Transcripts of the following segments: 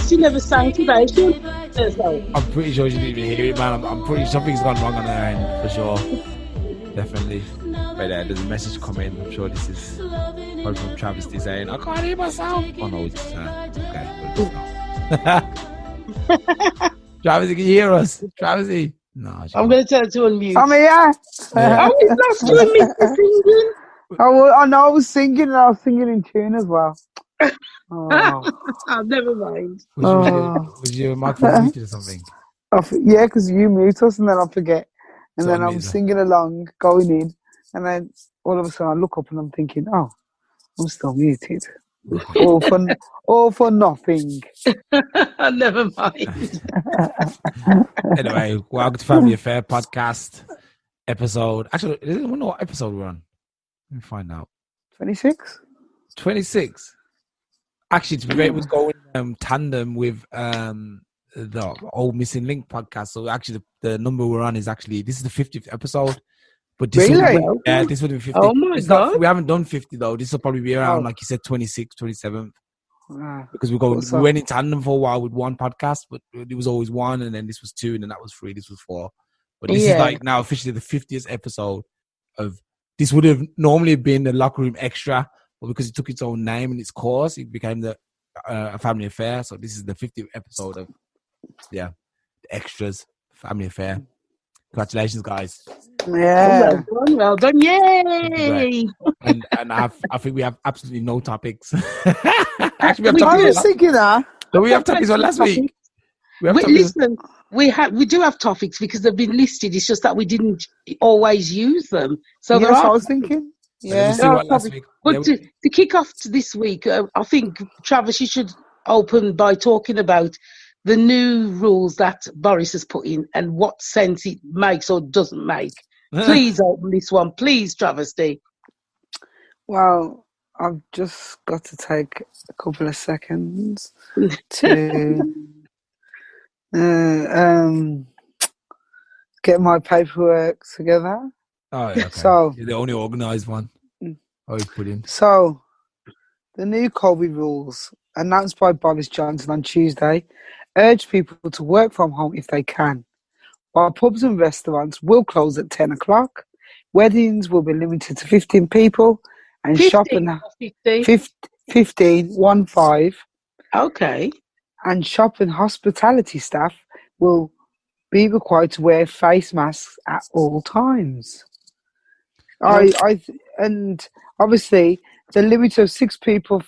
She never sang today. I'm pretty sure she didn't even hear it, man. I'm pretty sure something's gone wrong on her end, for sure. Definitely. But there's a message coming. I'm sure this is probably from Travesty saying, I can't hear myself. Oh no, it's okay. Travesty, can you hear us? Travesty? No. I'm going to tell her to unmute. I'm here. Oh, we lost you and me singing. I know I was singing and I was singing in tune as well. Oh, never mind. Was your microphone muted or something? Yeah, because you mute us and then I forget. And So then I'm singing along, going in. And then all of a sudden I look up and I'm thinking, oh, I'm still muted. all for nothing. Never mind. Anyway, welcome to Family Affair Podcast episode. Actually, I don't know what episode we're on. Let me find out. 26? 26. Actually, to be fair, it was going tandem with the old Missing Link podcast. So actually, the number we're on is actually, this is the 50th episode. But this really? This would be 50. Oh my God. We haven't done 50 though. This will probably be around, like you said, 26, 27. Because we went in tandem for a while with one podcast, but it was always one, and then this was two, and then that was three, this was four. But this is like now officially the 50th episode of, this would have normally been the Locker Room Extra, but because it took its own name and its course, it became the Family Affair. So this is the 50th episode of, the Extras Family Affair. Congratulations, guys. Yeah. Well done. Yay. And I think we have absolutely no topics. Actually, I was thinking that. No, we have topics on last week. Listen, we do have topics because they've been listed. It's just that we didn't always use them. So yes, I was thinking. Yeah. But to kick off to this week, I think, Travis, you should open by talking about the new rules that Boris has put in and what sense it makes or doesn't make. Please open this one. Please, Travis D. Well, I've just got to take a couple of seconds to get my paperwork together. Oh, yeah, okay. So you're the only organised one. Always put in. So, the new COVID rules announced by Boris Johnson on Tuesday urge people to work from home if they can. While pubs and restaurants will close at 10 o'clock, weddings will be limited to 15 people, and 15. Okay. And shop and hospitality staff will be required to wear face masks at all times. And obviously the limit of 6 people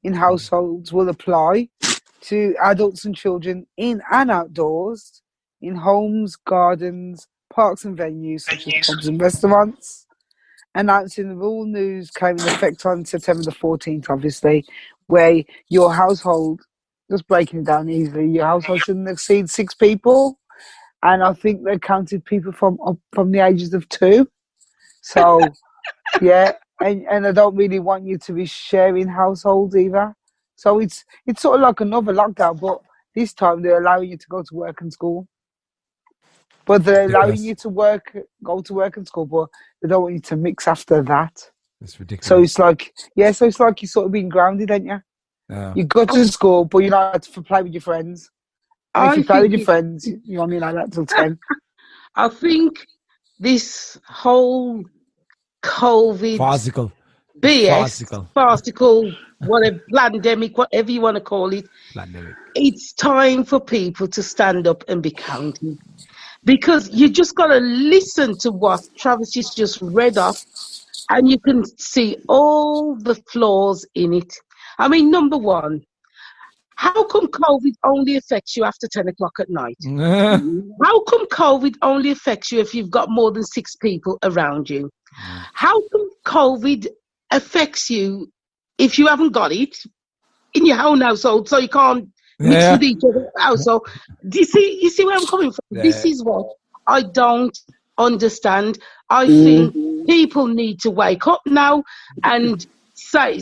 in households will apply to adults and children in and outdoors, in homes, gardens, parks and venues such as pubs and restaurants. Announcing the rule news came in effect on September the 14th, obviously, where your household, just breaking it down easily, your household shouldn't exceed 6 people. And I think they counted people from the ages of 2. So, yeah, and I don't really want you to be sharing households either. So it's sort of like another lockdown, but this time they're allowing you to go to work and school. But they're allowing you to go to work and school, but they don't want you to mix after that. That's ridiculous. So it's like, you're sort of being grounded, aren't you? Yeah. You go to school, but you're not allowed to play with your friends. If you play with your friends, you're only like that till 10. I think this whole COVID farcical BS, farcical, whatever, pandemic, whatever you want to call it, it's time for people to stand up and be counted. Because you just got to listen to what Travis has just read off, and you can see all the flaws in it. I mean, number one, How come COVID only affects you after 10 o'clock at night? How come COVID only affects you if you've got more than 6 people around you? How come COVID affects you if you haven't got it in your own household, so you can't mix with each other household? Do you see where I'm coming from? This is what I don't understand. I think people need to wake up now and say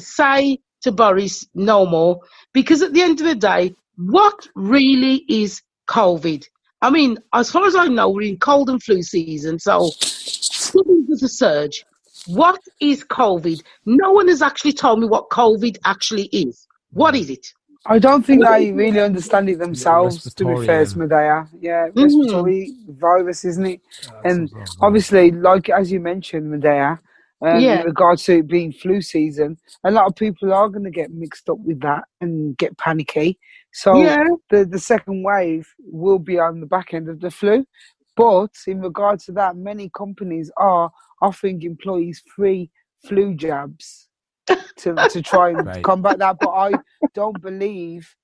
to Boris no more, because at the end of the day, what really is COVID? I mean, as far as I know, we're in cold and flu season, so there's a surge. What is COVID? No one has actually told me what COVID actually is. What is it? I don't think they really understand it themselves, to be fair, Medea. Yeah, respiratory virus, isn't it? And obviously, like as you mentioned, Medea, in regards to it being flu season, a lot of people are going to get mixed up with that and get panicky. So the second wave will be on the back end of the flu. But in regards to that, many companies are offering employees free flu jabs to try and combat that. But I don't believe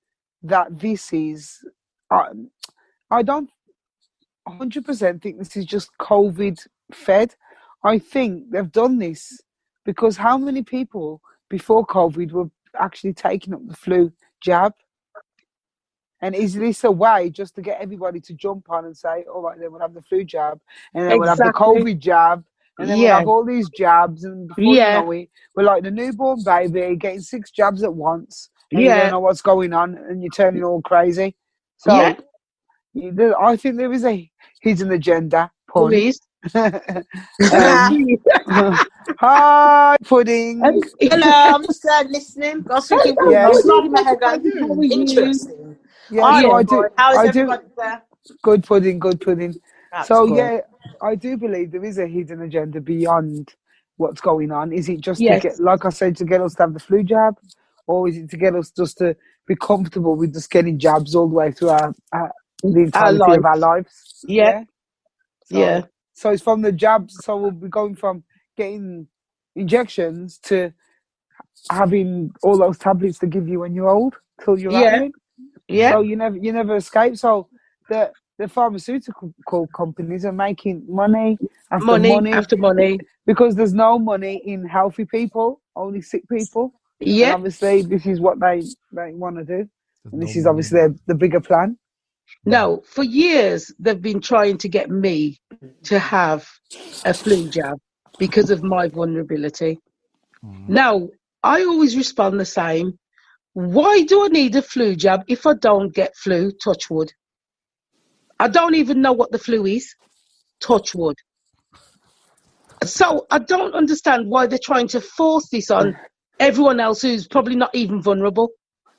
that this is... I don't 100% think this is just COVID-fed. I think they've done this because how many people before COVID were actually taking up the flu jab? And is this a way just to get everybody to jump on and say, all right, then we'll have the flu jab, and then we'll have the COVID jab, and then we'll have all these jabs, and before you know it, we're like the newborn baby getting 6 jabs at once, and you don't know what's going on, and you're turning all crazy. So I think there is a hidden agenda. Please. Hi, Pudding. Hello, I'm just listening. I was thinking, I was nodding my head going, interesting. Yeah, so I do. How is everybody there? Good Pudding, good Pudding. That's so, good. I do believe there is a hidden agenda beyond what's going on. Is it just to get, like I said, to get us to have the flu jab? Or is it to get us just to be comfortable with just getting jabs all the way through the entirety of our lives? So it's from the jabs. So we'll be going from getting injections to having all those tablets to give you when you're old till you're out. So you never escape. So the pharmaceutical companies are making money after money because there's no money in healthy people, only sick people. And obviously this is what they want to do. And this is obviously the bigger plan. No, for years they've been trying to get me to have a flu jab because of my vulnerability. Now, I always respond the same. Why do I need a flu jab if I don't get flu? Touch wood. I don't even know what the flu is. Touch wood. So I don't understand why they're trying to force this on everyone else who's probably not even vulnerable.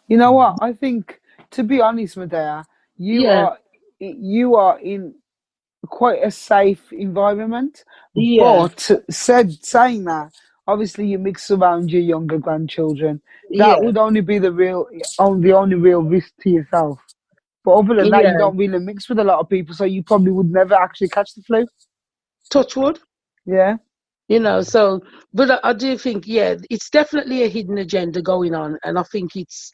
You know what? I think, to be honest, Medea, you are in quite a safe environment. But saying that, obviously you mix around your younger grandchildren. That would only be the only real risk to yourself. But other than that, you don't really mix with a lot of people, so you probably would never actually catch the flu. Touch wood. Yeah. You know, so, but I do think, it's definitely a hidden agenda going on. And I think it's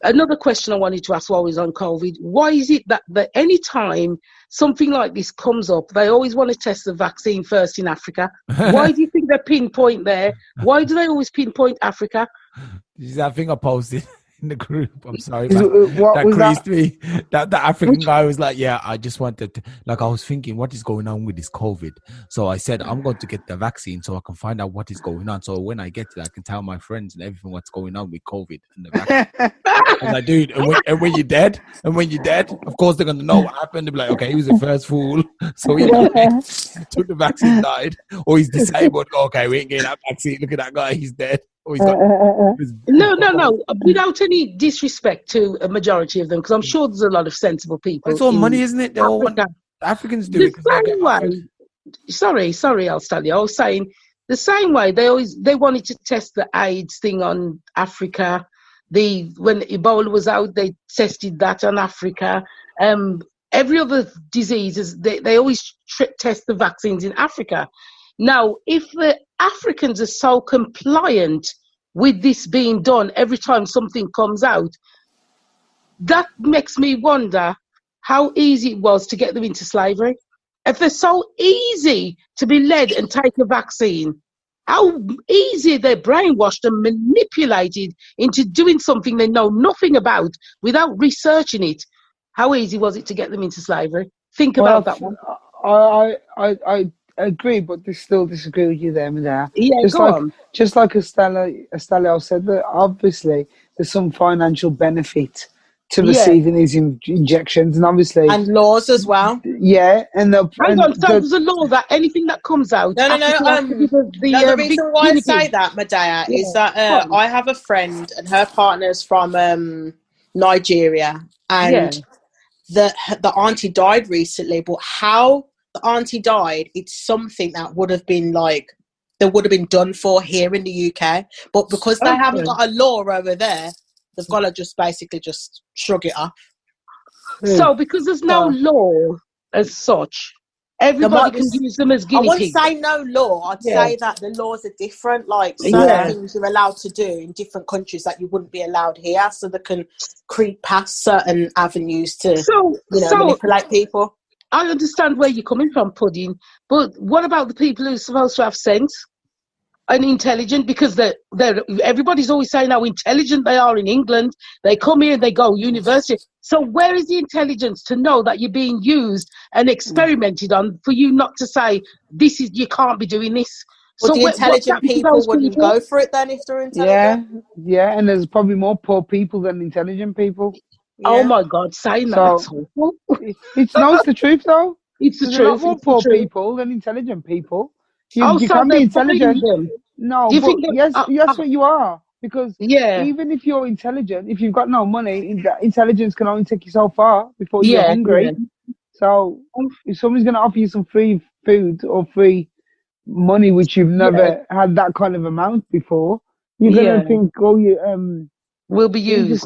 another question I wanted to ask while I was on COVID. Why is it that any time something like this comes up, they always want to test the vaccine first in Africa? Why do you think they pinpoint there? Why do they always pinpoint Africa? This is that thing I posted in the group. I'm sorry, man. That creased me. That the African guy was like, I just wanted to, I was thinking, what is going on with this COVID? So I said, I'm going to get the vaccine so I can find out what is going on. So when I get it, I can tell my friends and everything what's going on with COVID and the vaccine. I was like, dude, and when you're dead, of course they're going to know what happened. They'll be like, okay, he was the first fool. So he took the vaccine, died, or he's disabled. Okay, we ain't getting that vaccine. Look at that guy, he's dead. No. Without any disrespect to a majority of them, because I'm sure there's a lot of sensible people. It's all money, isn't it? They all want Africans do it. Same way. Sorry, I'll tell you. I was saying the same way they wanted to test the AIDS thing on Africa. When Ebola was out, they tested that on Africa. Every other disease they always test the vaccines in Africa. Now, if the Africans are so compliant with this being done every time something comes out, that makes me wonder how easy it was to get them into slavery. If they're so easy to be led and take a vaccine, how easy they're brainwashed and manipulated into doing something they know nothing about without researching it. How easy was it to get them into slavery? Think about that one. I agree, but I still disagree with you there, Medea. Yeah, just like Estelle said, that obviously there's some financial benefit to receiving these injections, and obviously laws as well. Yeah, and so there's a law that anything that comes out. No. The reason why I say that, Medea, is that I have a friend and her partner's from Nigeria, and the auntie died recently. But how the auntie died, it's something that would have been done for here in the UK, but because they haven't got a law over there, they've got to just basically just shrug it off. So because there's no law as such, everybody can use them as guinea pigs. I wouldn't say no law. I'd say that the laws are different. Like certain things you're allowed to do in different countries that you wouldn't be allowed here, so they can creep past certain avenues to manipulate people. I understand where you're coming from, Pudding, but what about the people who are supposed to have sense and intelligent? Because everybody's always saying how intelligent they are in England. They come here and they go university. So where is the intelligence to know that you're being used and experimented on for you not to say, you can't be doing this? Well, so the intelligent people wouldn't go for it then if they're intelligent? Yeah, and there's probably more poor people than intelligent people. Yeah. Oh my God, saying that's awful. It's the truth though. It's the truth. There's a lot more poor people than intelligent people. You so can be intelligent. No, do you but think yes, what you are. Because even if you're intelligent, if you've got no money, intelligence can only take you so far before you're hungry. Yeah. So if somebody's going to offer you some free food or free money, which you've never had that kind of amount before, you're going to think, will be used.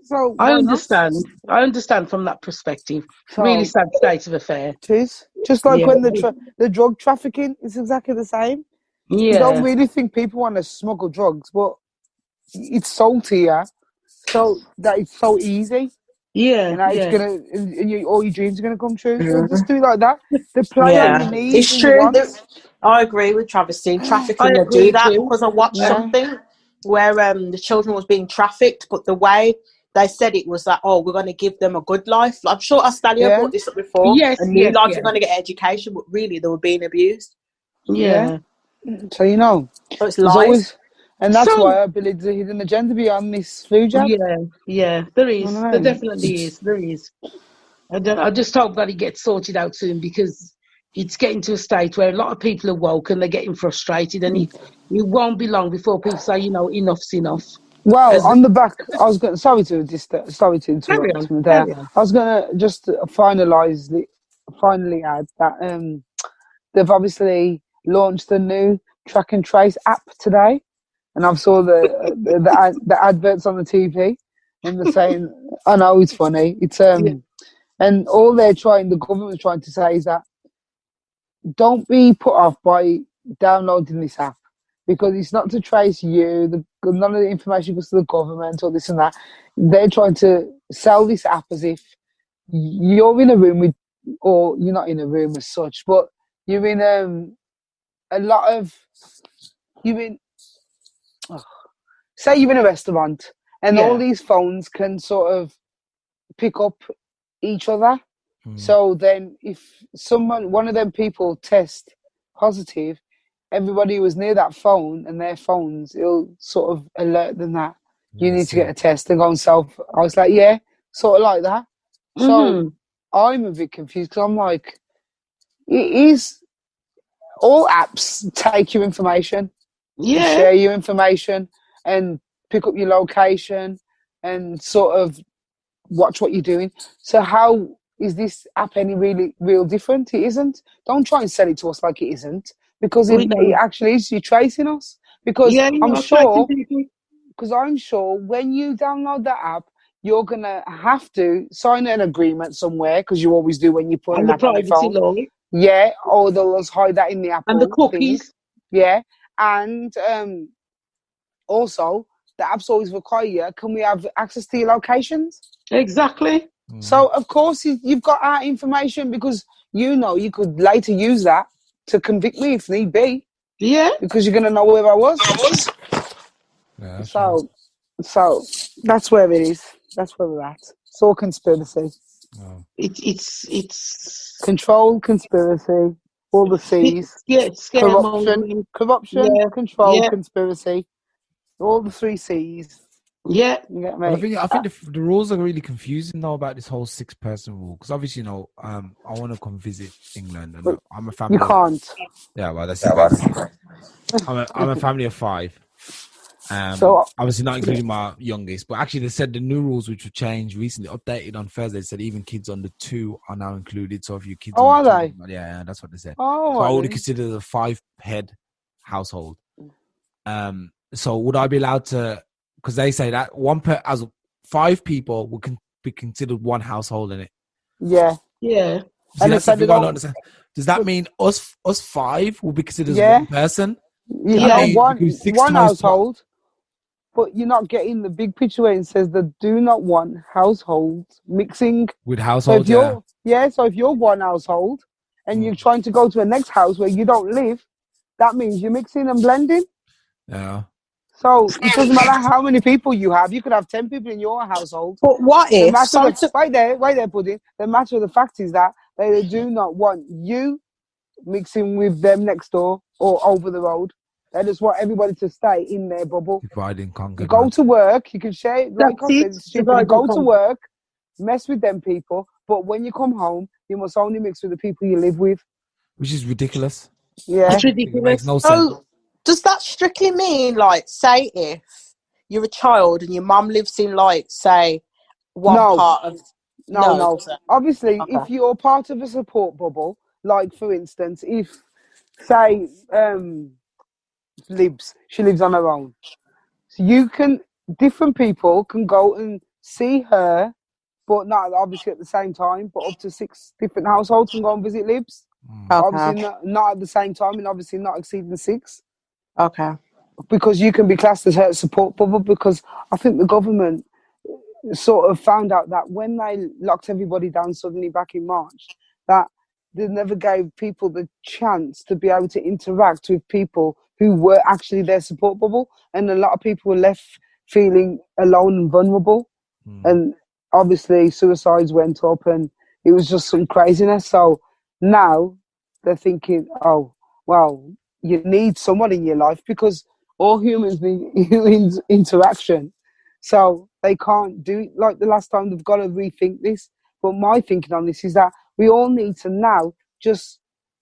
So I understand. I understand from that perspective. So, really sad state of affair. It is. Just like when the drug trafficking is exactly the same. Yeah. You don't really think people want to smuggle drugs, but it's sold here, so that it's so easy. Yeah. And it's gonna, and all your dreams are gonna come true. So just do it like that. The player you need. It's true. I agree with Travesty. Trafficking, they do that because I watched something where the children was being trafficked, but the way they said it was that, we're going to give them a good life. I'm sure Astalia brought this up before. Yes, a new life, you're going to get education, but really they were being abused. Yeah. So so it's lies. And that's why I believe there's a hidden agenda beyond this food jab. Yeah, there is. There definitely is. There is. I just hope that it gets sorted out soon, because it's getting to a state where a lot of people are woke and they're getting frustrated, and it won't be long before people say, enough's enough. Well, on the back, I was going. Sorry to interrupt me there. I was going to just finally add that they've obviously launched a new track and trace app today, and I've saw the adverts on the TV, and they're saying, I know it's funny. It's and all the government's trying to say is that don't be put off by downloading this app, because it's not to trace you. None of the information goes to the government or this and that. They're trying to sell this app as if you're in a room with, or you're not in a room as such, but you're in say you're in a restaurant, and all these phones can sort of pick up each other. So then if one of them people test positive, everybody who was near that phone and their phones, it'll sort of alert them that you need to get a test and go and self. I was like, sort of like that. So I'm a bit confused, because I'm like, it is all apps take your information, share your information, and pick up your location and sort of watch what you're doing. So how is this app any real different? It isn't. Don't try and sell it to us like it isn't, because it actually is. You're tracing us, because I'm sure when you download that app, you're gonna have to sign an agreement somewhere, because you always do when you put an app on the phone. Law. Yeah, or they'll just hide that in the app. And the cookies. Yeah, and also the apps always require, can we have access to your locations? Exactly. So, of course, you've got our information because, you could later use that to convict me if need be. Yeah. Because you're going to know where I was. Yeah, so that's where it is. That's where we're at. It's all conspiracy. Oh. It's control, conspiracy, all the C's. Corruption, control, conspiracy. All the 3 C's. Yeah. You get me? Well, I think the rules are really confusing though about this whole 6-person rule, because obviously, I want to come visit England, and I'm a family. You can't. Yeah, well, that's it. I'm a family of 5. So obviously not including my youngest, but actually they said the new rules, which were changed recently, updated on Thursday, said even kids under 2 are now included. So if your kids, are they? Yeah, that's what they said. Oh, so I would consider it a 5-head household. So would I be allowed to? Because they say that as 5 people would be considered one household in it. Yeah. Yeah. See, and that's the thing I don't understand. Does that mean us 5 will be considered as one person? One household. But you're not getting the big picture where it says that do not want households mixing with households. So if you're one household and you're trying to go to a next house where you don't live, that means you're mixing and blending. Yeah. So it doesn't matter how many people you have. You could have 10 people in your household. But what if? Wait there, Pudding. The matter of the fact is that they do not want you mixing with them next door or over the road. They just want everybody to stay in their bubble. Divide and conquer. Go to work. You can share. Like I said, it's stupid. Go to work, mess with them people. But when you come home, you must only mix with the people you live with. Which is ridiculous. Yeah. It's ridiculous. It makes no sense. Does that strictly mean, like, say if you're a child and your mum lives in, like, say, part of... No. Obviously, if you're part of a support bubble, like, for instance, if, say, she lives on her own. So different people can go and see her, but not obviously at the same time, but up to 6 different households can go and visit Libs. Obviously not at the same time, and obviously not exceeding 6. Okay. Because you can be classed as her support bubble, because I think the government sort of found out that when they locked everybody down suddenly back in March, that they never gave people the chance to be able to interact with people who were actually their support bubble. And a lot of people were left feeling alone and vulnerable. And obviously suicides went up and it was just some craziness. So now they're thinking, oh, well, you need someone in your life because all humans need interaction. So they can't do it like the last time. They've got to rethink this. But my thinking on this is that we all need to now just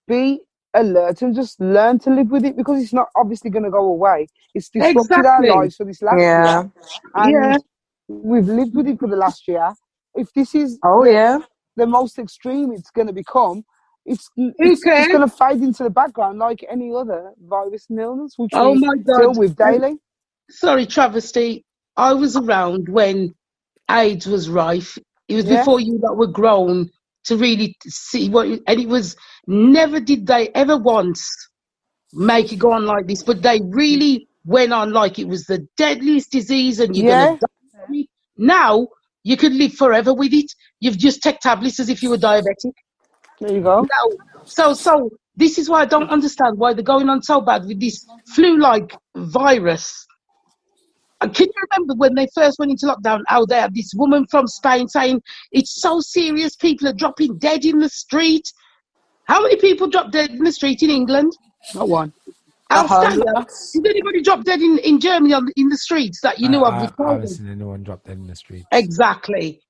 be alert and just learn to live with it, because it's not obviously going to go away. It's disrupted our lives for this last year. And we've lived with it for the last year. If this is the most extreme it's going to become, it's going to fade into the background like any other virus and illness, which we deal with daily. Sorry, travesty. I was around when AIDS was rife. It was before you that were grown to really see what, and it was never did they ever once make it go on like this, but they really went on like it was the deadliest disease and you're going to die. Now you could live forever with it. You've just take tablets as if you were diabetic. There you go. Now, so this is why I don't understand why they're going on so bad with this flu-like virus. Can you remember when they first went into lockdown, how they had this woman from Spain saying, it's so serious, people are dropping dead in the street. How many people dropped dead in the street in England? Not one. Did anybody drop dead in Germany in the streets that you knew of? I haven't seen anyone drop dead in the streets. Exactly.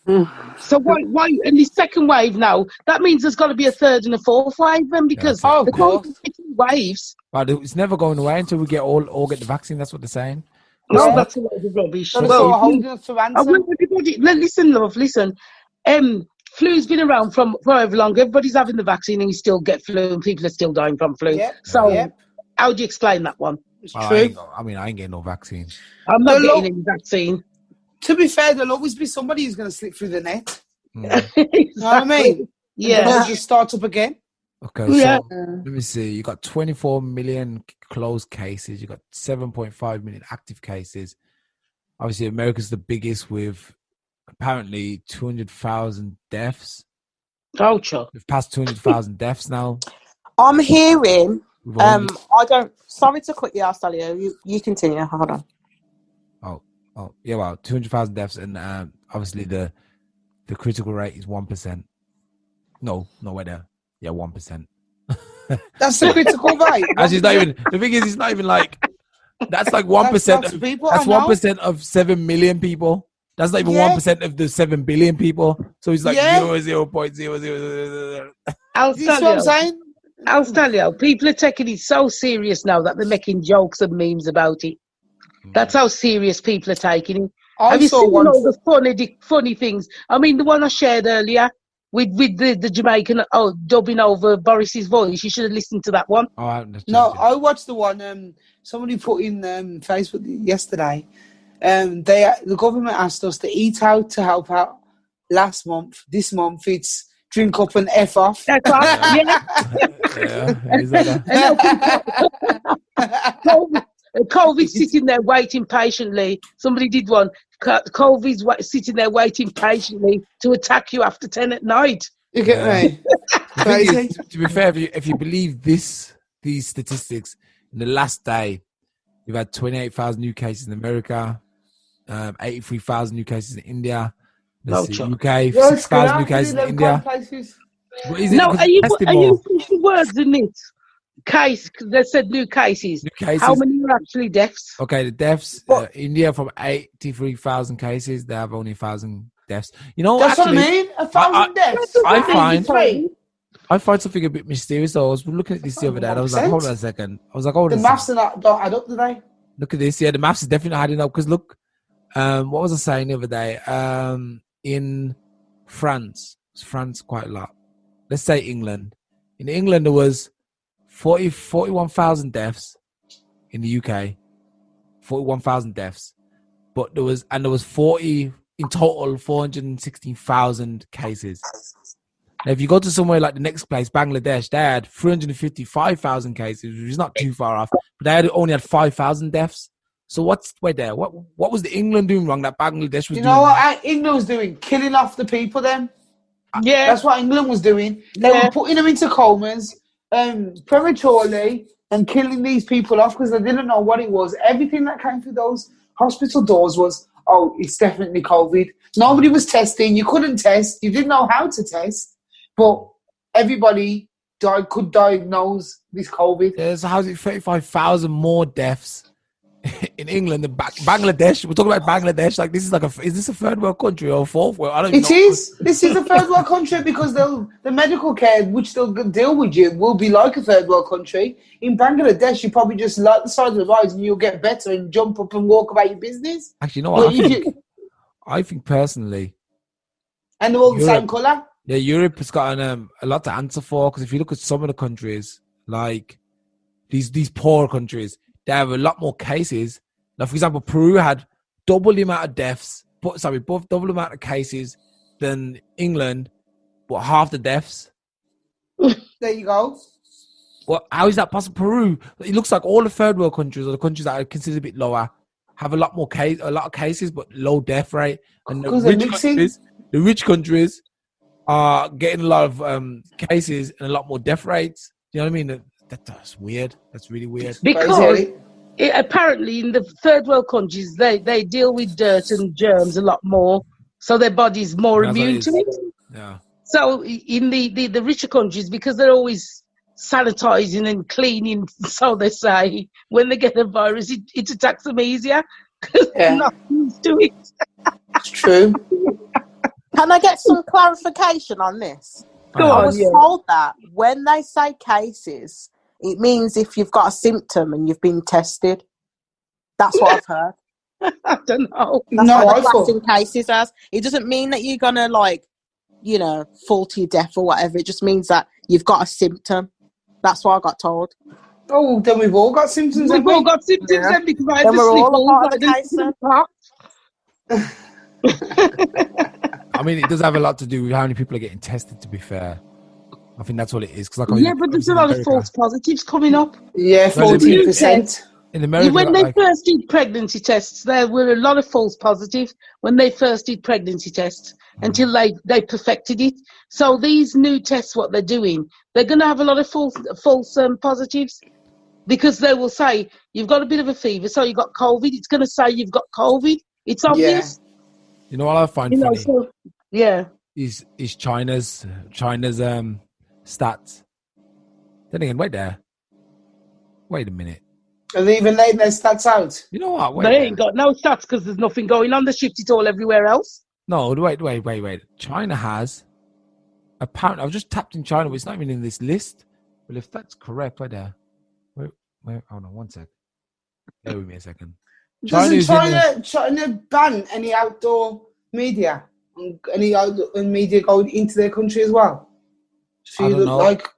So why in the second wave now, that means there's got to be a third and a fourth wave then, because of course waves. But it's never going away until we get all get the vaccine. That's what they're saying. No, that's a lot of rubbish. Listen, love, listen. Flu's been around from however long. Everybody's having the vaccine and you still get flu and people are still dying from flu. How do you explain that one? It's true. I ain't getting no vaccine. I'm not getting any vaccine. To be fair, there'll always be somebody who's going to slip through the net. Exactly. You know what I mean? Yeah. Just start up again. Okay, so let me see. You got 24 million closed cases. You got 7.5 million active cases. obviously America's the biggest with apparently 200,000 deaths. Oh, sure. We've passed 200,000 deaths now. I'm hearing. Sorry to cut you off, Sally. You continue. Hold on. Oh, yeah, well, 200,000 deaths, and obviously the critical rate is 1%. No, wait there. Yeah, 1%. That's the critical rate. Actually, it's not even. The thing is, it's not even like that's like 1% of people. That's 1% of 7 million people. That's not even 1% of the 7 billion people. So it's like 0.0000. I'll tell you, people are taking it so serious now that they're making jokes and memes about it. That's how serious people are taking it. Have you seen all the funny things? I mean, the one I shared earlier with the Jamaican dubbing over Boris's voice. You should have listened to that one. I watched the one somebody put in Facebook yesterday. The government asked us to eat out to help out last month. This month it's drink up and F off. That's right. COVID's sitting there waiting patiently. Somebody did one. COVID's sitting there waiting patiently to attack you after 10 at night. You get me? To be fair, if you believe these statistics, in the last day, we've had 28,000 new cases in America, 83,000 new cases in India. UK, 6,000 new cases in India. Are you pushing words in it? Case, they said new cases. How many are actually deaths? Okay, the deaths, India from 83,000 cases, they have only 1,000 deaths. You know, that's actually, what I mean. 1,000 deaths. I find something a bit mysterious. Though I was looking at this the other day, and I was like, hold on a second. The maths are not don't add up today. Look at this. Yeah, the maths is definitely not adding up. Because look, what was I saying the other day? In France quite a lot. Let's say England. In England, there was 41,000 deaths in the UK. 41,000 deaths, but there was 40 in total, 416,000 cases. Now, if you go to somewhere like the next place, Bangladesh, they had 355,000 cases, which is not too far off, but they only had 5,000 deaths. So what was the England doing wrong that Bangladesh was doing? You know what England was doing? Killing off the people then. Yeah. That's what England was doing. They were putting them into comas prematurely and killing these people off because they didn't know what it was. Everything that came through those hospital doors was, it's definitely COVID. Nobody was testing. You couldn't test. You didn't know how to test. But everybody could diagnose this COVID. Yeah, so how's it 35,000 more deaths in England than Bangladesh? We're talking about Bangladesh. Like, this is is this a third world country or a fourth world? I don't know. This is a third world country because the medical care which they'll deal with you will be like a third world country. In Bangladesh, you probably just light the side of the road and you'll get better and jump up and walk about your business. Actually, you know what? I think personally, and they're all the same colour. Yeah, Europe has got a lot to answer for because if you look at some of the countries, like these poor countries, they have a lot more cases. Now, for example, Peru had double the amount of deaths, double the amount of cases than England, but half the deaths. There you go. Well, how is that possible? Peru, it looks like all the third world countries or the countries that are considered a bit lower have a lot of cases, but low death rate. And the rich countries are getting a lot of cases and a lot more death rates. Do you know what I mean? That's weird. That's really weird. Because apparently in the third world countries, they deal with dirt and germs a lot more, so their body's more immune to it. Yeah. So in the richer countries, because they're always sanitizing and cleaning, so they say, when they get a virus, it attacks them easier because they're not used to it. It's true. Can I get some clarification on this? I was told that when they say cases, it means if you've got a symptom and you've been tested. That's what I've heard. I don't know. That's what classing cases as. It doesn't mean that you're going to, fall to your death or whatever. It just means that you've got a symptom. That's what I got told. Oh, then we've all got symptoms. We've all got symptoms then because I have a I mean, it does have a lot to do with how many people are getting tested, to be fair. I think that's what it is. But there's a lot of false positives coming up. Yeah, 14%. In America, when they first did pregnancy tests, there were a lot of false positives when they first did pregnancy tests until they perfected it. So these new tests, what they're doing, they're going to have a lot of false positives because they will say, you've got a bit of a fever, so you've got COVID. It's going to say you've got COVID. It's obvious. Yeah. You know what I find funny? So, yeah. Is China's stats. Then again, wait a minute. Are they even letting their stats out? You know what? They ain't got no stats because there's nothing going on. They shift it all everywhere else. No, wait. China has, apparently, I've just tapped in China, but it's not even in this list. Well, if that's correct, right there. Wait, hold on one sec. Bear with me a second. Doesn't China ban any outdoor media? Any outdoor media going into their country as well? I don't know. Like,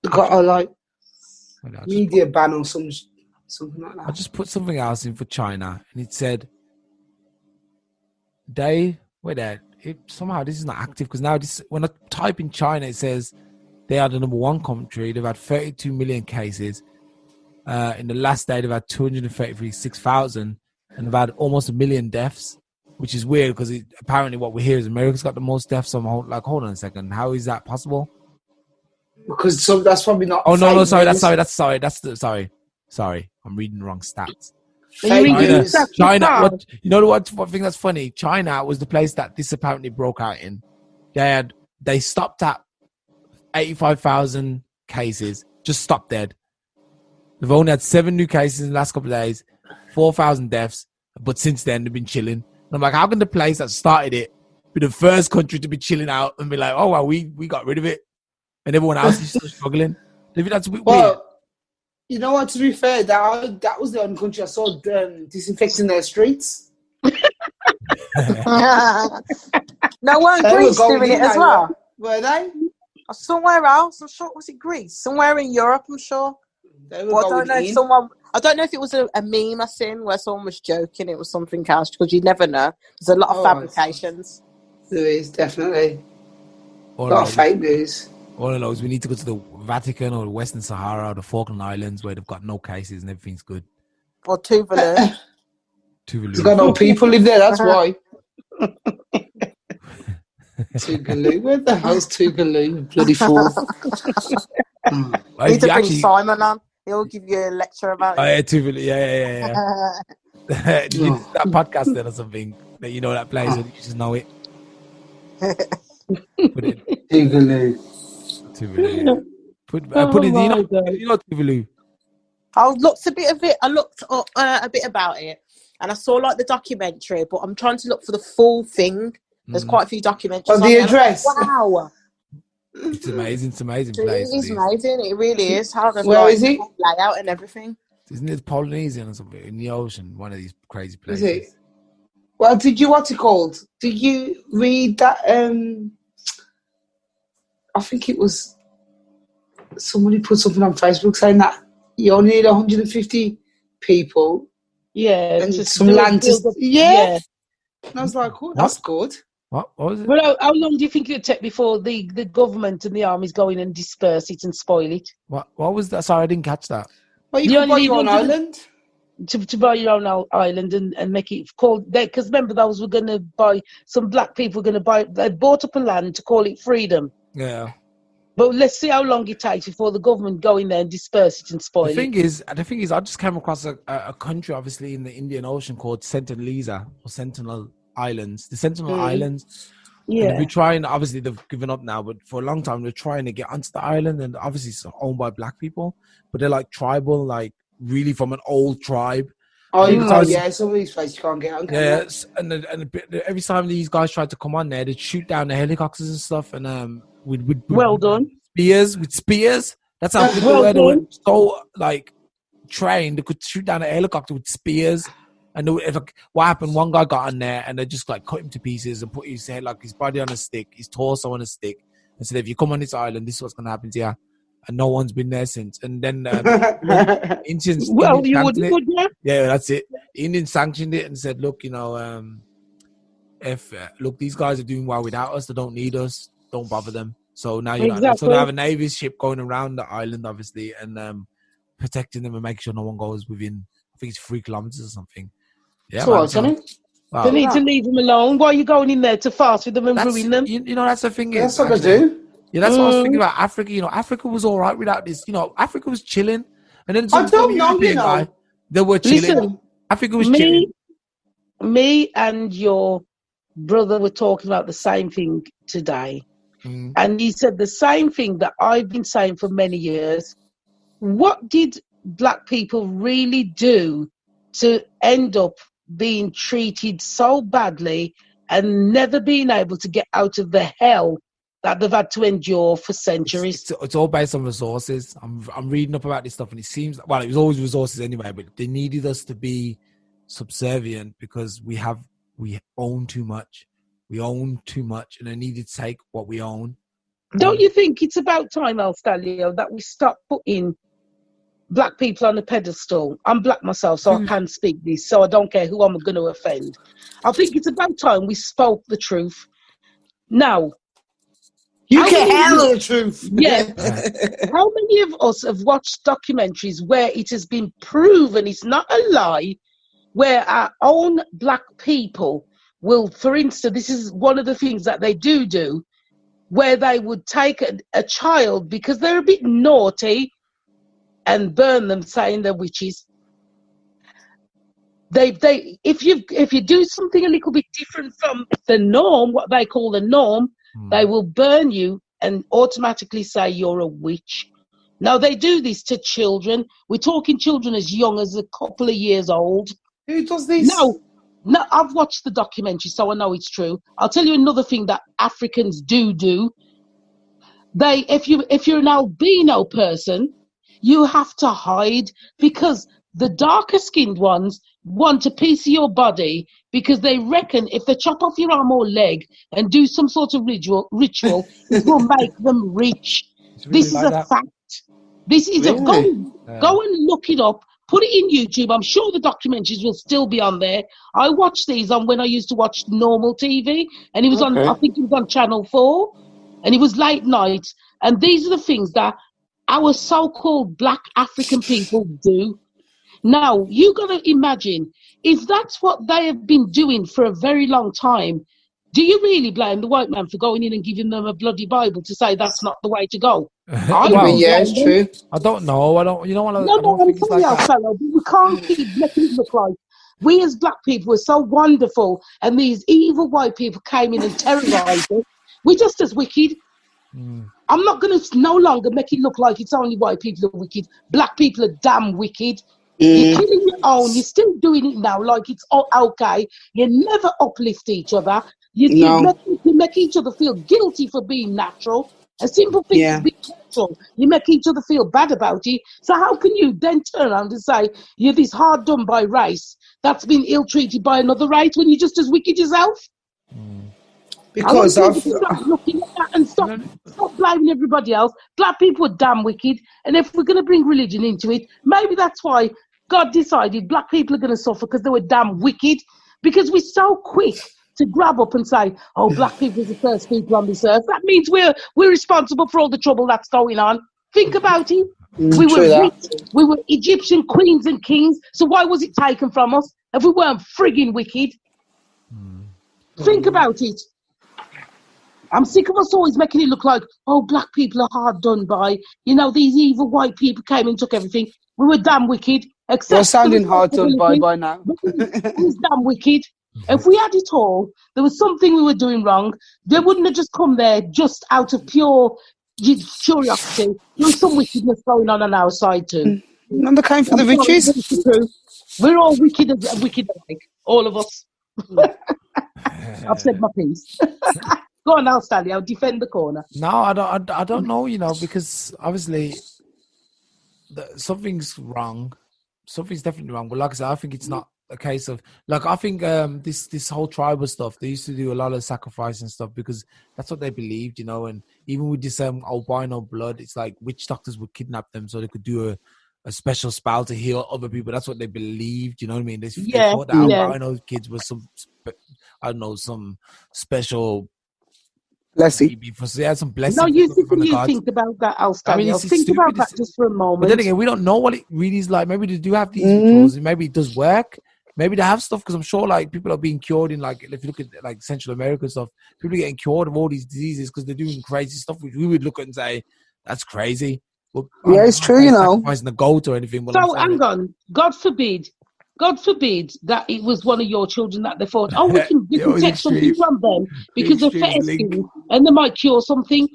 got a media ban or something like that. I just put something else in for China, and it said somehow this is not active because now when I type in China, it says they are the number one country. They've had 32 million cases. In the last day, they've had 236,000, and they've had almost 1 million deaths, which is weird because apparently what we hear is America's got the most deaths. So I'm like, hold on a second, how is that possible? Because that's probably not. Oh no, sorry. Sorry, I'm reading the wrong stats. China. What you know? What thing that's funny? China was the place that this apparently broke out in. They stopped at 85,000 cases, just stopped dead. They've only had 7 new cases in the last couple of days, 4,000 deaths, but since then they've been chilling. And I'm like, how can the place that started it be the first country to be chilling out and be like, oh well, we got rid of it, and everyone else is still struggling? That's weird. You know what? To be fair, that was the only country I saw disinfecting their streets. No one in Greece doing it as well. Were they? Somewhere else, I'm sure. Was it Greece? Somewhere in Europe, I'm sure. I don't know if it was a meme I seen where someone was joking. It was something else because you never know. There's a lot of fabrications. There is definitely a lot of fake news. All I know is we need to go to the Vatican or the Western Sahara or the Falkland Islands where they've got no cases and everything's good. Or Tuvalu. There's got no people live there, that's why. Tuvalu? Where the hell's Tuvalu? Bloody fool. Need to bring Simon on. He'll give you a lecture about it. Oh, yeah, Tuvalu. Yeah. Did you do that podcast then or something? That you know that place, or you just know it? Tuvalu. Put it. You know Tuvalu. I looked a bit of it. I looked up a bit about it, and I saw like the documentary. But I'm trying to look for the full thing. There's quite a few documentaries. On the address. Wow. It's amazing. It's amazing place. It is amazing. It really is. How does is it? Layout and everything. Isn't it Polynesian or something in the ocean? One of these crazy places. Is it? Well, what's it called? Did you read that? I think it was somebody put something on Facebook saying that you only need 150 people. Yeah, and some land. Yeah. And I was like, oh, that's good. What was it? Well, how long do you think it would take before the government and the armies go in and disperse it and spoil it? What was that? Sorry, I didn't catch that. Well, you can buy your own island. To buy your own island and make it called... Because remember, those were going to buy... Some black people were going to buy... They bought up a land to call it freedom. Yeah. But let's see how long it takes before the government go in there and disperse it and spoil it. The thing is, I just came across a country, obviously, in the Indian Ocean called Sentinel Islands. The Sentinel Islands. Yeah. We're trying, obviously, they've given up now, but for a long time, they're trying to get onto the island, and obviously, it's owned by black people, but they're like tribal, like really from an old tribe. Oh, yeah, some of these places you can't get on. Yes, and every time these guys tried to come on there, they'd shoot down the helicopters and stuff, and with well done spears. That's how they were so like trained. They could shoot down a helicopter with spears. And what happened? One guy got on there, and they just like cut him to pieces and put his head, like his body on a stick, his torso on a stick, and said, "If you come on this island, this is what's gonna happen to you." And no one's been there since. And then Indians, you would, yeah, that's it. Indians sanctioned it and said, "Look, look, these guys are doing well without us. They don't need us. Don't bother them." So now so they have a Navy ship going around the island, obviously, and protecting them and making sure no one goes within think it's 3 kilometers or something. Yeah, so what's happening? Wow. They need to leave them alone. Why are you going in there to fast with them and ruin them? You know, that's the thing. That's what they do. Yeah, that's what I was thinking about Africa. You know, Africa was all right without this. You know, Africa was chilling. And then some European guy, they were chilling. Listen, Africa was chilling. Me and your brother were talking about the same thing today. And he said the same thing that I've been saying for many years. What did black people really do to end up being treated so badly and never being able to get out of the hell that they've had to endure for centuries? It's all based on resources. I'm reading up about this stuff, and it seems, well, it was always resources anyway, but they needed us to be subservient because we own too much. We own too much, and they needed to take what we own. Don't you think it's about time, El Stalio, that we stop putting black people on a pedestal? I'm black myself, so I can speak this, so I don't care who I'm going to offend. I think it's about time we spoke the truth. Now, you can handle the truth. Yeah. How many of us have watched documentaries where it has been proven it's not a lie, where our own black people will, for instance, this is one of the things that they do, where they would take a child because they're a bit naughty and burn them, saying they're witches. If you do something a little bit different from the norm, what they call the norm, they will burn you and automatically say you're a witch. Now, they do this to children. We're talking children as young as a couple of years old. Who does this? No, I've watched the documentary, so I know it's true. I'll tell you another thing that Africans do. If you're an albino person, you have to hide because the darker skinned ones want a piece of your body because they reckon if they chop off your arm or leg and do some sort of ritual, it will make them rich. This is a fact. This is go and look it up. Put it in YouTube. I'm sure the documentaries will still be on there. I watched these on when I used to watch normal TV, and it was on, I think it was on Channel 4, and it was late night. And these are the things that our so-called black African people do. Now, you got to imagine, if that's what they have been doing for a very long time, do you really blame the white man for going in and giving them a bloody Bible to say that's not the way to go? It's true. I don't know. You know what? I'm telling you, fellow, we can't keep making it look like we as black people were so wonderful and these evil white people came in and terrorized us. We're just as wicked. I'm not going to no longer make it look like it's only white people are wicked. Black people are damn wicked. You're killing your own. You're still doing it now like it's okay. You never uplift each other. You make each other feel guilty for being natural. A simple thing is being natural. You make each other feel bad about it. So how can you then turn around and say you're this hard done by race that's been ill-treated by another race when you're just as wicked yourself? Because stop looking at that and stop blaming everybody else. Black people are damn wicked. And if we're going to bring religion into it, maybe that's why God decided black people are going to suffer because they were damn wicked. Because we're so quick to grab up and say, oh, black people are the first people on this earth. That means we're responsible for all the trouble that's going on. Think about it. We were Egyptian queens and kings, so why was it taken from us if we weren't frigging wicked? Think about it. I'm sick of us always making it look like, oh, black people are hard done by. You know, these evil white people came and took everything. We were damn wicked. You're sounding hard done by now. It was damn wicked. If we had it all, there was something we were doing wrong. They wouldn't have just come there just out of pure curiosity. There was some wickedness going on our side too. And they came for the riches. We're all wicked alike, all of us. I've said my piece. Go on now, Stanley. I'll defend the corner. No, I don't know, you know, because obviously something's wrong. Something's definitely wrong. But like I said, I think it's not a case of, like, I think this whole tribal stuff, they used to do a lot of sacrifice and stuff because that's what they believed, you know. And even with this albino blood, it's like witch doctors would kidnap them so they could do a special spell to heal other people. That's what they believed, you know what I mean? They thought the albino kids were some special Blessing. Because they had some blessings. No, you think about that, Alstalio. Think about that just for a moment. But then again, we don't know what it really is like. Maybe they do have these rituals, and maybe it does work. Maybe they have stuff, because I'm sure like people are being cured in, like, if you look at like Central America and stuff, people are getting cured of all these diseases because they're doing crazy stuff, which we would look at and say that's crazy. But yeah, it's true, you know. Sacrificing the goat or anything. So hang on, God forbid that it was one of your children that they thought, oh, we can take something from them because they're fair skinned and they might cure something.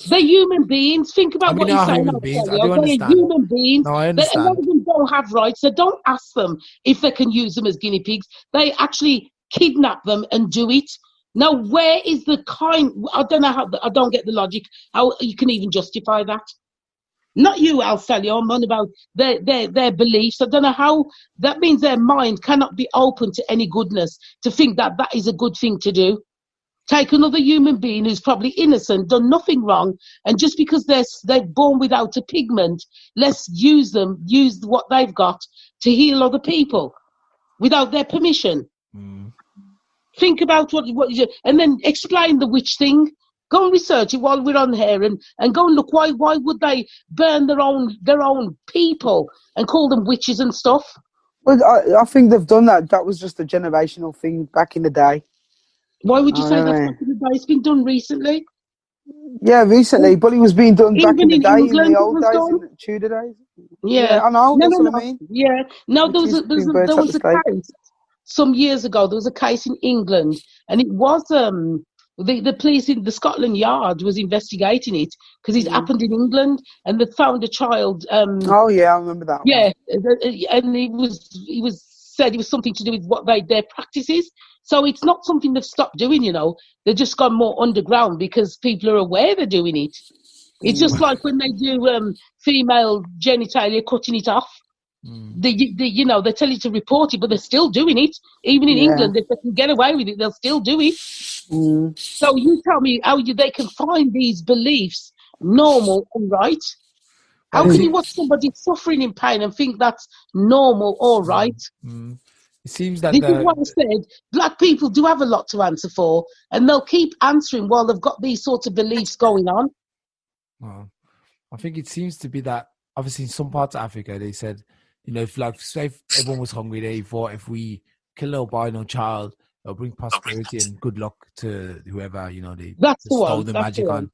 They're human beings. Think about what you're saying. They're human beings. No, I understand. A lot of them don't have rights. So don't ask them if they can use them as guinea pigs. They actually kidnap them and do it. Now, where is the kind? I don't know how. I don't get the logic. How you can even justify that? Not you, Alstalio. I'm on about their beliefs. I don't know how. That means their mind cannot be open to any goodness to think that that is a good thing to do. Take another human being who's probably innocent, done nothing wrong, and just because they're born without a pigment, let's use what they've got to heal other people without their permission. Think about what you, and then explain the witch thing. Go and research it while we're on here, and go and look why would they burn their own people and call them witches and stuff? Well, I think they've done that. That was just a generational thing back in the day. Why would you say that's back in the day? It's been done recently. Yeah, recently, but it was being done back in the day, England, in the old days, in the Tudor days. Yeah, I know. That's what I mean. Yeah, no, there was a case some years ago. There was a case in England, and it was the police in the Scotland Yard was investigating it because it happened in England, and they found a child. Oh yeah, I remember that. Yeah, and it was said it was something to do with what their practices. So it's not something they've stopped doing, you know. They've just gone more underground because people are aware they're doing it. It's just like when they do female genitalia, cutting it off. They tell you to report it, but they're still doing it. Even in England, if they can get away with it, they'll still do it. So you tell me how they can find these beliefs normal and right. How can you watch somebody suffering in pain and think that's normal or right? It seems that this is what I said. Black people do have a lot to answer for, and they'll keep answering while they've got these sorts of beliefs going on. Well, I think it seems to be that obviously in some parts of Africa they said, you know, if everyone was hungry, they thought if we kill an albino child, it'll bring prosperity and good luck to whoever, you know, they stole the magic on.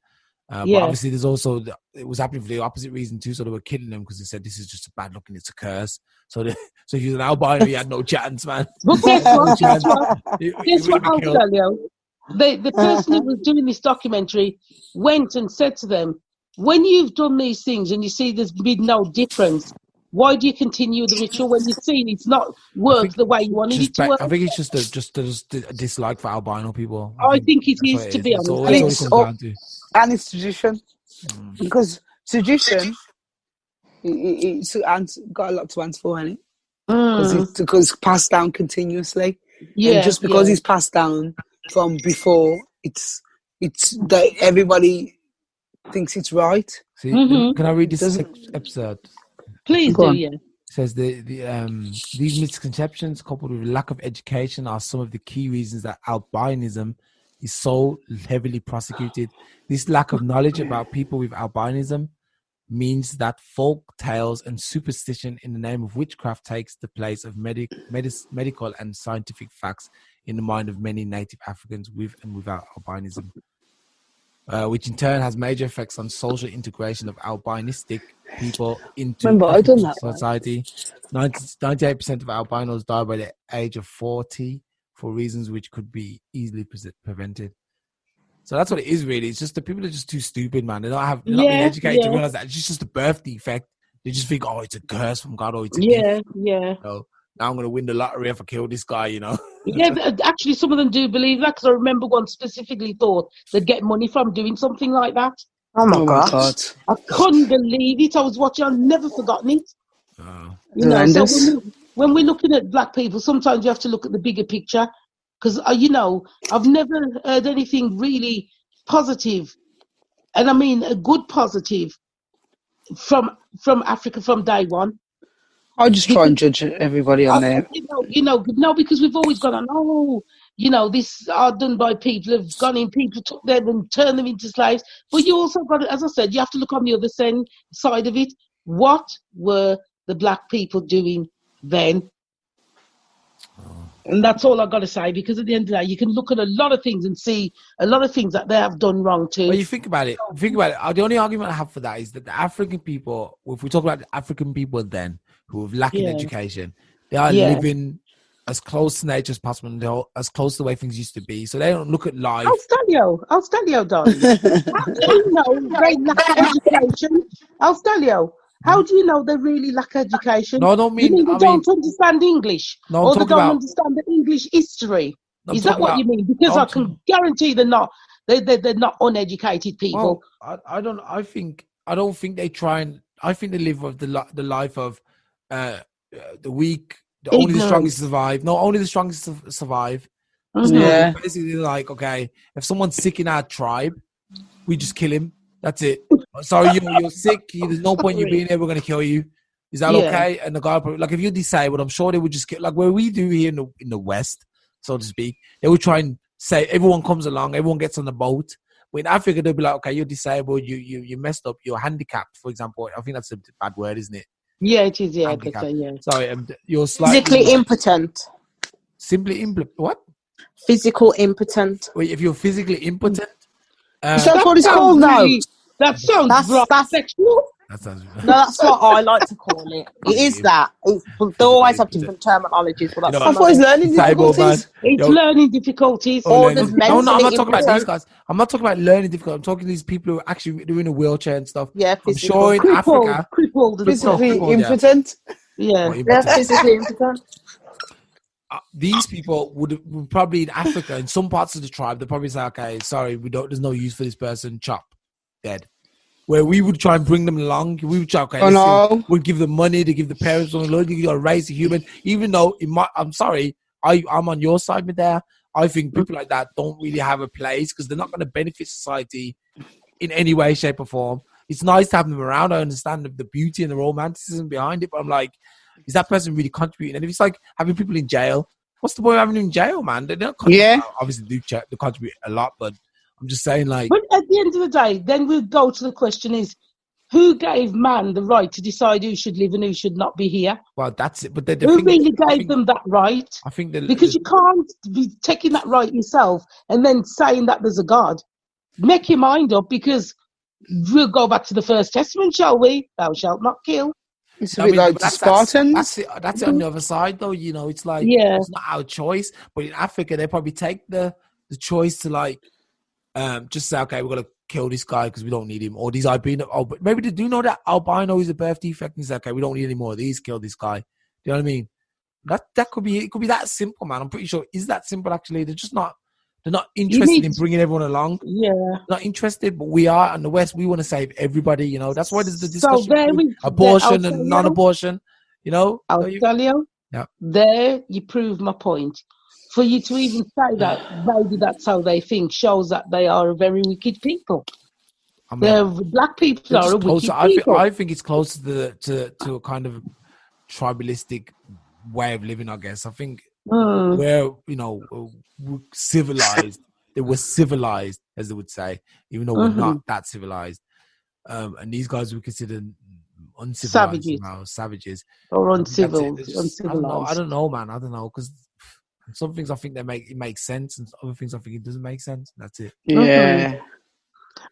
But obviously there's also it was happening for the opposite reason too, so they were killing them because they said this is just a bad luck and it's a curse. So if he was an albino, he had no chance, man. But guess what I'll tell you. The person who was doing this documentary went and said to them, when you've done these things and you see there's been no difference, why do you continue the ritual when you've seen it's not worked the way you wanted it to work? I think it's just a dislike for albino people. I think it is, to be honest. And it's tradition. Because tradition, it's got a lot to answer for, hasn't it? Because it's passed down continuously. Yeah, and just because it's passed down from before, it's that everybody thinks it's right. See, can I read this episode? Please do, yeah. It says these misconceptions coupled with lack of education are some of the key reasons that albinism is so heavily prosecuted. This lack of knowledge about people with albinism means that folk tales and superstition in the name of witchcraft takes the place of medical and scientific facts in the mind of many native Africans with and without albinism, which in turn has major effects on social integration of albinistic people into society. 98% of albinos die by the age of 40 for reasons which could be easily prevented. So that's what it is, really. It's just the people are just too stupid, man. They're not being educated to realize that it's just a birth defect. They just think, oh, it's a curse from God, or it's a gift. So now I'm going to win the lottery if I kill this guy, you know. Actually, some of them do believe that, because I remember one specifically thought they'd get money from doing something like that. Oh my God. I couldn't believe it. I was watching, I've never forgotten it. You know, so when we're looking at black people, sometimes you have to look at the bigger picture. Because, I've never heard anything really positive, and I mean a good positive, from Africa from day one. I just try and judge everybody on there. No, because we've always gone on, this are done by people who've gone in, people took them and turned them into slaves. But you also got, as I said, you have to look on the other side of it. What were the black people doing then? And that's all I've got to say, because at the end of the day, you can look at a lot of things and see a lot of things that they have done wrong too. Well, you think about it. The only argument I have for that is that the African people, if we talk about the African people then, who have lacking education, they are living as close to nature as possible, and they're as close to the way things used to be. So they don't look at life. I'll tell you, darling. How do you know they lack education? I'll tell you. How do you know they really lack education? No, I don't mean... You mean they don't understand English? No, or they don't understand the English history? Is that what you mean? Because I can guarantee they're not uneducated people. Well, I don't think they try and... I think they live with the life of the weak, only the strongest survive. No, only the strongest survive. Mm-hmm. Yeah. Basically, like, okay, if someone's sick in our tribe, we just kill him. That's it. Sorry, you're sick. There's no point you being here. We're going to kill you. Is that okay? And the guy, like, if you're disabled, I'm sure they would just get, like, where we do here in the West, so to speak, they would try and say, everyone comes along, everyone gets on the boat. But in Africa, they'll be like, okay, you're disabled, you messed up, you're handicapped, for example. I think that's a bad word, isn't it? Yeah, it is, yeah. Sorry, you're slightly... Physically impotent. Simply what? Physical impotent. Wait, if you're physically impotent... Is that what it's called now? That sounds sexual. No, that's what I like to call it. It is that. They always have different terminologies. But I thought it's learning difficulties. It's learning difficulties. No, I'm not talking about these guys. I'm not talking about learning difficulties. I'm talking to these people who are actually doing a wheelchair and stuff. Yeah, I'm sure in Africa... Physically impotent. Yeah, physically impotent. These people would probably in Africa, in some parts of the tribe, they probably say, okay, sorry, there's no use for this person, chop, dead. Where we would try and bring them along, we would try, okay, we'd give them money, to give the parents, you got to raise a human, even though, I'm sorry, I'm on your side with that. I think people like that don't really have a place because they're not going to benefit society in any way, shape or form. It's nice to have them around. I understand the beauty and the romanticism behind it, but I'm like, is that person really contributing? And if it's like having people in jail, what's the point of having them in jail, man? They're not obviously they contribute a lot, but I'm just saying, like... But at the end of the day, then we'll go to the question is, who gave man the right to decide who should live and who should not be here? Well, that's it. But who really gave them that right? I think because you can't be taking that right yourself and then saying that there's a God. Make your mind up, because we'll go back to the First Testament, shall we? Thou shalt not kill. It's a bit like the Spartans. That's it on the other side, though. It's like it's not our choice. But in Africa, they probably take the choice to like just say, okay, we're gonna kill this guy because we don't need him, or these albino. Oh, but maybe they do know that albino is a birth defect, and say, okay, we don't need any more of these. Kill this guy. Do you know what I mean? That could be. It could be that simple, man. I'm pretty sure it's that simple. Actually, they're just not. They're not interested in bringing everyone along. Yeah. Not interested, but we are. In the West, we want to save everybody, That's why there's the discussion abortion and non-abortion, I'll tell you. Yeah. There, you prove my point. For you to even say that, maybe that's how they think, shows that they are a very wicked people. I mean, black people are a wicked people. I think it's close to a kind of tribalistic way of living, I guess. I think where, we're civilized. They were civilized, as they would say, even though we're not that civilized. And these guys were considered uncivilized, savages or uncivilized. I don't know, man. I don't know, because some things I think it makes sense, and other things I think it doesn't make sense. That's it. Yeah.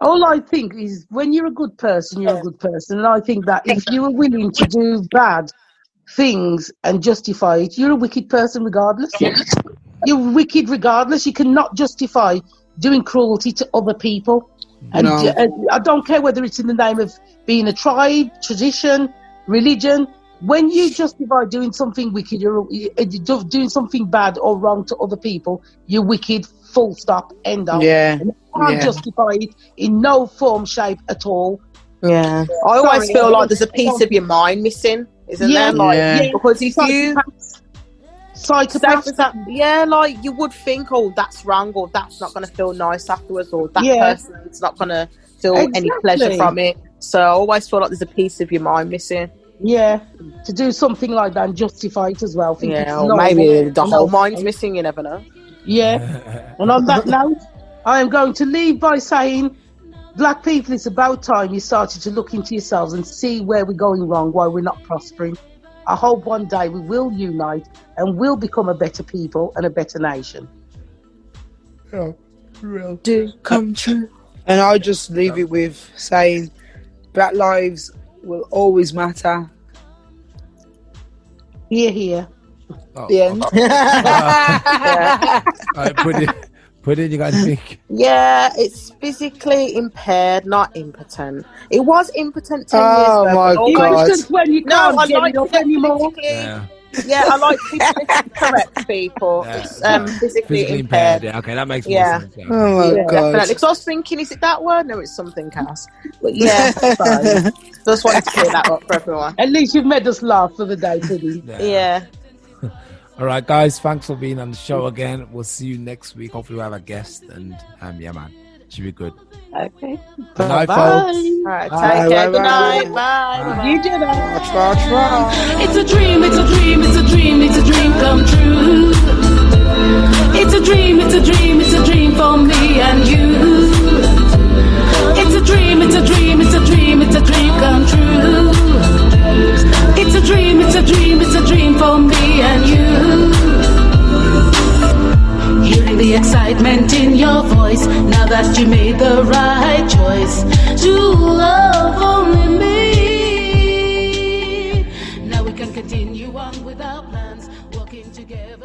All I think is, when you're a good person, you're a good person, and I think that if you are willing to do bad things and justify it, you're a wicked person regardless. You're wicked regardless. You cannot justify doing cruelty to other people. And I don't care whether it's in the name of being a tribe, tradition, religion. When you justify doing something wicked, you're doing something bad or wrong to other people, you're wicked, full stop, end of. Yeah. And you can't justify it in no form, shape at all. Yeah. I always feel like there's a piece of your mind missing, isn't there? Like, because if you... Psychopaths. Like you would think, that's wrong, or that's not going to feel nice afterwards, or that person's not going to feel any pleasure from it. So I always feel like there's a piece of your mind missing. Yeah, to do something like that and justify it as well. Or maybe the whole mind's missing, you never know. Yeah. And on that note, I am going to leave by saying, Black people, it's about time you started to look into yourselves and see where we're going wrong, why we're not prospering. I hope one day we will unite and will become a better people and a better nation. Yeah, real. Do come true. And I'll just leave it with saying, Black lives will always matter. Here. The end. Put it, you got to think. Yeah, it's physically impaired, not impotent. It was impotent 10 years ago. Oh my God. Impotent when you can't get it up anymore. Yeah, I like physically correct people. Yeah, it's physically impaired. Yeah, okay, that makes more sense. Yeah. Oh my God. Definitely. Because I was thinking, is it that word? No, it's something else. But yeah, fine. Just wanted to clear that up for everyone. At least you've made us laugh for the day, Pudding. Yeah. All right, guys, thanks for being on the show again. We'll see you next week. Hopefully we'll have a guest, and yeah, man, should be good. Okay. Good night, folks. All right, take care. Good night. Bye. You do that. It's a dream, it's a dream, it's a dream, it's a dream come true. It's a dream, it's a dream, it's a dream for me and you. It's a dream, it's a dream, it's a dream, it's a dream come true. It's a dream, it's a dream, it's a dream for me and you. Hearing the excitement in your voice, now that you made the right choice to love only me. Now we can continue on with our plans, walking together.